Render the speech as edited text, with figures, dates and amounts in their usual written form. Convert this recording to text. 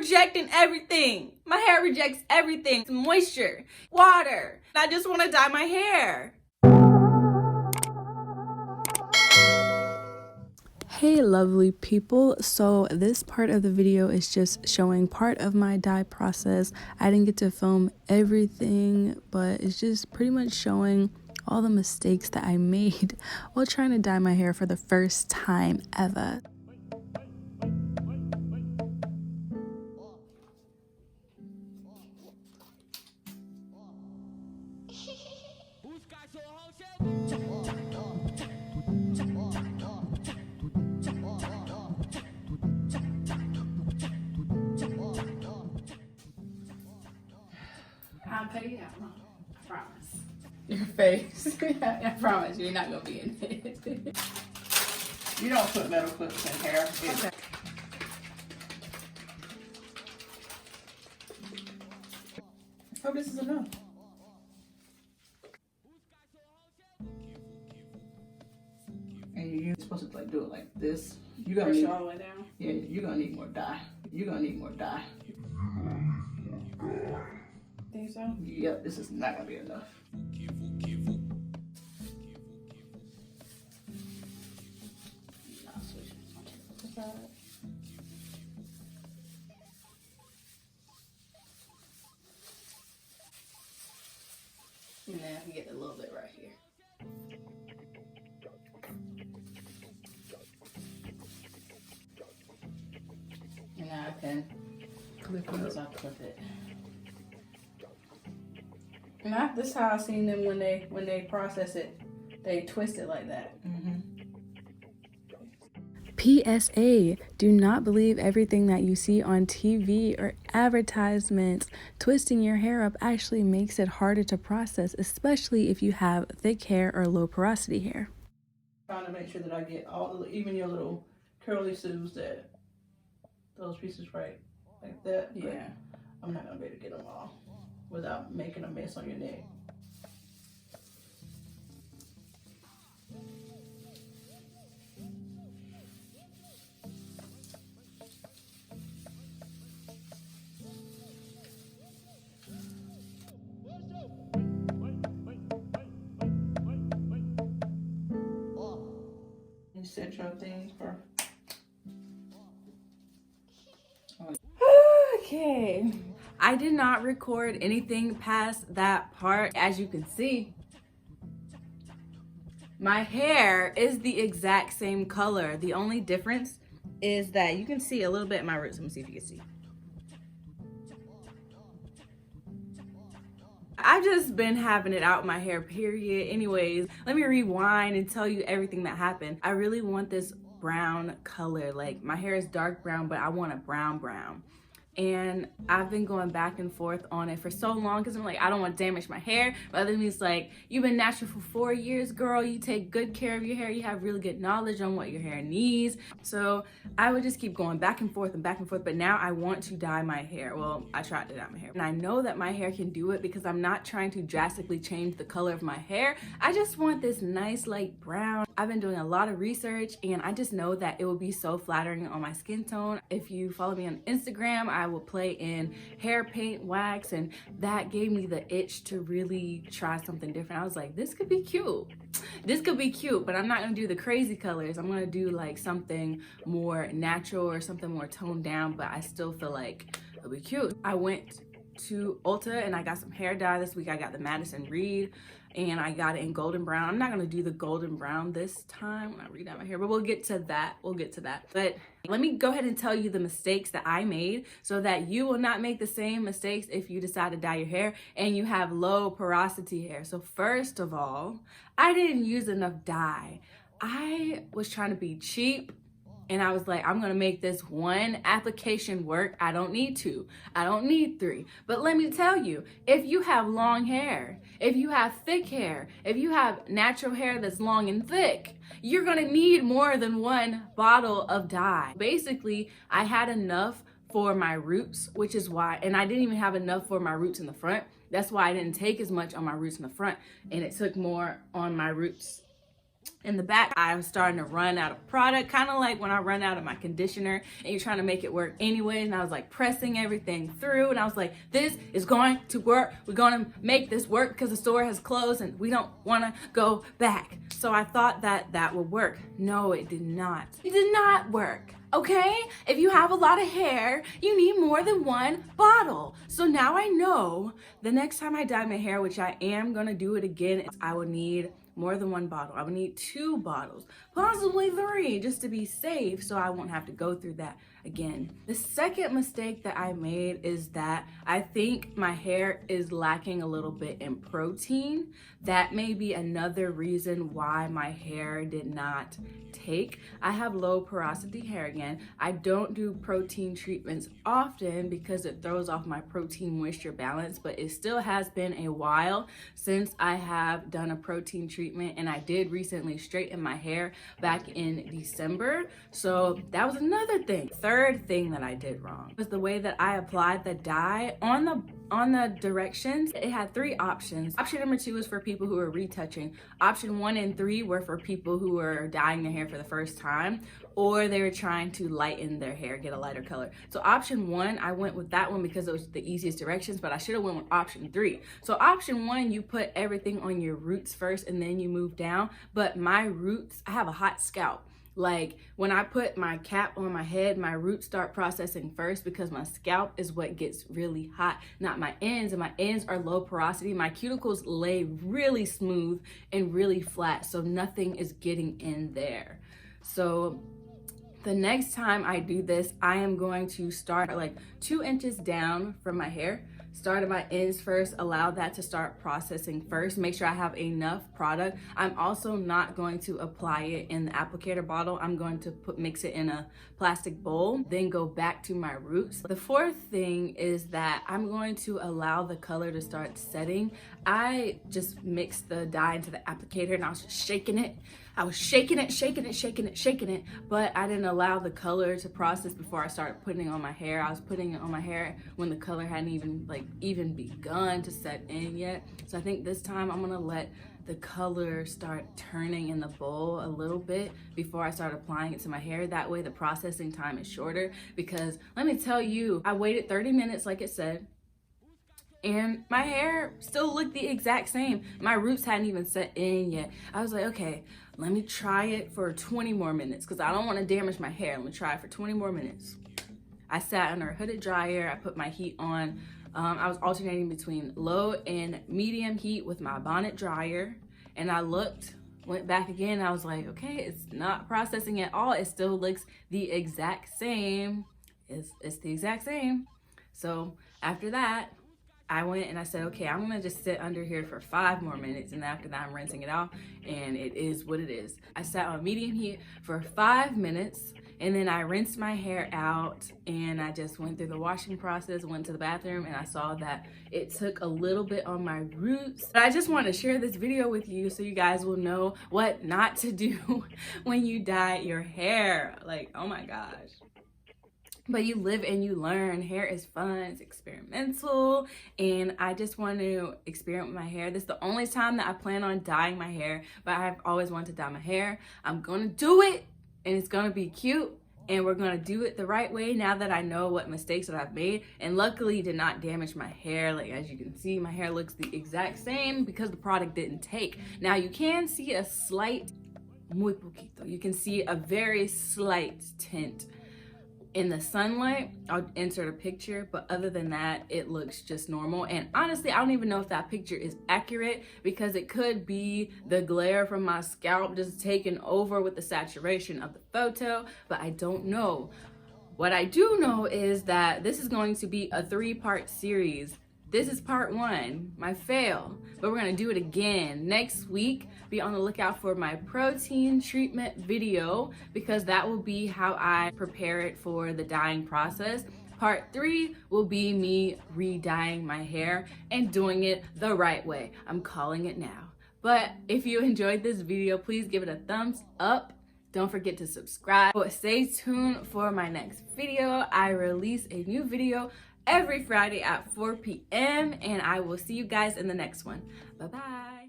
rejecting everything. My hair rejects everything. Moisture, water. I just want to dye my hair. Hey lovely people, so this part of the video is just showing part of my dye process. I didn't get to film everything, but it's just pretty much showing all the mistakes that I made while trying to dye my hair for the first time ever. I'll pay you out, Mom. I promise. Your face. I promise you're not gonna be in it. You don't put metal clips in hair. Okay. Oh, this is enough. And you're supposed to like do it like this. You're gonna Push need all the way down. Yeah, you're gonna need more dye. You're gonna need more dye. Think so? Yep, this is not gonna be enough. And then I can get a little bit right here. And now I can clip it. I'll clip it. And this is how I seen them when they process it. They twist it like that. PSA, do not believe everything that you see on TV or advertisements. Twisting your hair up actually makes it harder to process, especially if you have thick hair or low porosity hair. Trying to make sure that I get all the, even your little curly sues, that those pieces right like that. But Yeah. I'm not gonna be able to get them all without making a mess on your neck. You set your things for. Okay. I did not record anything past that part. As you can see, my hair is the exact same color. The only difference is that you can see a little bit in my roots. Let me see if you can see. I've just been having it out in my hair, period. Anyways, let me rewind and tell you everything that happened. I really want this brown color. Like, my hair is dark brown, but I want a brown. And I've been going back and forth on it for so long because I'm like, I don't want to damage my hair. But other than it's like, you've been natural for 4 years, girl. You take good care of your hair. You have really good knowledge on what your hair needs. So I would just keep going back and forth. But now I want to dye my hair. Well, I tried to dye my hair. And I know that my hair can do it because I'm not trying to drastically change the color of my hair. I just want this nice light brown. I've been doing a lot of research and I just know that it will be so flattering on my skin tone. If you follow me on Instagram, I will play in hair paint wax, and that gave me the itch to really try something different. I was like, this could be cute. This could be cute, but I'm not gonna do the crazy colors. I'm gonna do like something more natural or something more toned down, but I still feel like it'll be cute. I went to Ulta and I got some hair dye this week. I got the Madison Reed and I got it in golden brown. I'm not gonna do the golden brown this time when I redye my hair, but we'll get to that. But let me go ahead and tell you the mistakes that I made so that you will not make the same mistakes if you decide to dye your hair and you have low porosity hair. So first of all, I didn't use enough dye. I was trying to be cheap. And I was like, I'm gonna make this one application work. I don't need 2. I don't need 3. But let me tell you, if you have long hair, if you have thick hair, if you have natural hair that's long and thick, you're gonna need more than 1 bottle of dye. Basically, I had enough for my roots, which is why, and I didn't even have enough for my roots in the front. That's why I didn't take as much on my roots in the front, and it took more on my roots In the back, I was starting to run out of product, kind of like when I run out of my conditioner and you're trying to make it work anyway. And I was like pressing everything through, and I was like, this is going to work. We're going to make this work because the store has closed and we don't want to go back. So I thought that that would work. No, it did not. It did not work. Okay, if you have a lot of hair, you need more than one bottle. So now I know the next time I dye my hair, which I am gonna do it again, I will need more than one bottle. I would need 2 bottles, possibly 3, just to be safe, so I won't have to go through that again. The second mistake that I made is that I think my hair is lacking a little bit in protein. That may be another reason why my hair did not take. I have low porosity hair again. I don't do protein treatments often because it throws off my protein moisture balance, but it still has been a while since I have done a protein treatment, and I did recently straighten my hair back in December. So that was another thing. Third thing that I did wrong was the way that I applied the dye on the directions. It had 3 options. Option number 2 is for people who are retouching. Option 1 and 3 were for people who were dyeing their hair for the first time, or they were trying to lighten their hair, get a lighter color. So option 1, I went with that one because it was the easiest directions, but I should have went with option 3. So option 1, you put everything on your roots first and then you move down. But my roots, I have a hot scalp. Like when I put my cap on my head, my roots start processing first because my scalp is what gets really hot, not my ends. And my ends are low porosity. My cuticles lay really smooth and really flat, so nothing is getting in there. So the next time I do this, I am going to start like 2 inches down from my hair. Start at my ends first, allow that to start processing first. Make sure I have enough product. I'm also not going to apply it in the applicator bottle. I'm going to mix it in a plastic bowl, then go back to my roots. The fourth thing is that I'm going to allow the color to start setting. I just mixed the dye into the applicator and I was just shaking it. I was shaking it, but I didn't allow the color to process before I started putting it on my hair. I was putting it on my hair when the color hadn't even begun to set in yet. So I think this time I'm gonna let the color start turning in the bowl a little bit before I start applying it to my hair. That way the processing time is shorter, because let me tell you, I waited 30 minutes like it said, and my hair still looked the exact same. My roots hadn't even set in yet. I was like, okay, let me try it for 20 more minutes because I don't want to damage my hair. Let me try it for 20 more minutes. I sat under a hooded dryer. I put my heat on. I was alternating between low and medium heat with my bonnet dryer. And I went back again. I was like, okay, it's not processing at all. It still looks the exact same. It's the exact same. So after that, I went and I said, okay, I'm gonna just sit under here for 5 more minutes, and after that I'm rinsing it off, and it is what it is. I sat on medium heat for 5 minutes, and then I rinsed my hair out, and I just went through the washing process, went to the bathroom, and I saw that it took a little bit on my roots. But I just want to share this video with you so you guys will know what not to do when you dye your hair. Like, oh my gosh. But you live and you learn. Hair is fun, it's experimental, and I just want to experiment with my hair. This is the only time that I plan on dyeing my hair, but I've always wanted to dye my hair. I'm gonna do it, and it's gonna be cute, and we're gonna do it the right way now that I know what mistakes that I've made, and luckily did not damage my hair. Like, as you can see, my hair looks the exact same because the product didn't take. Now you can see a slight, muy poquito, you can see a very slight tint in the sunlight. I'll insert a picture, but other than that, it looks just normal. And honestly, I don't even know if that picture is accurate because it could be the glare from my scalp just taking over with the saturation of the photo, but I don't know. What I do know is that this is going to be a 3-part series. This is part 1, my fail, but we're gonna do it again next week. Be on the lookout for my protein treatment video because that will be how I prepare it for the dyeing process. Part 3 will be me re-dyeing my hair and doing it the right way. I'm calling it now. But if you enjoyed this video, please give it a thumbs up. Don't forget to subscribe. But stay tuned for my next video. I release a new video every Friday at 4 p.m. and I will see you guys in the next one. Bye-bye.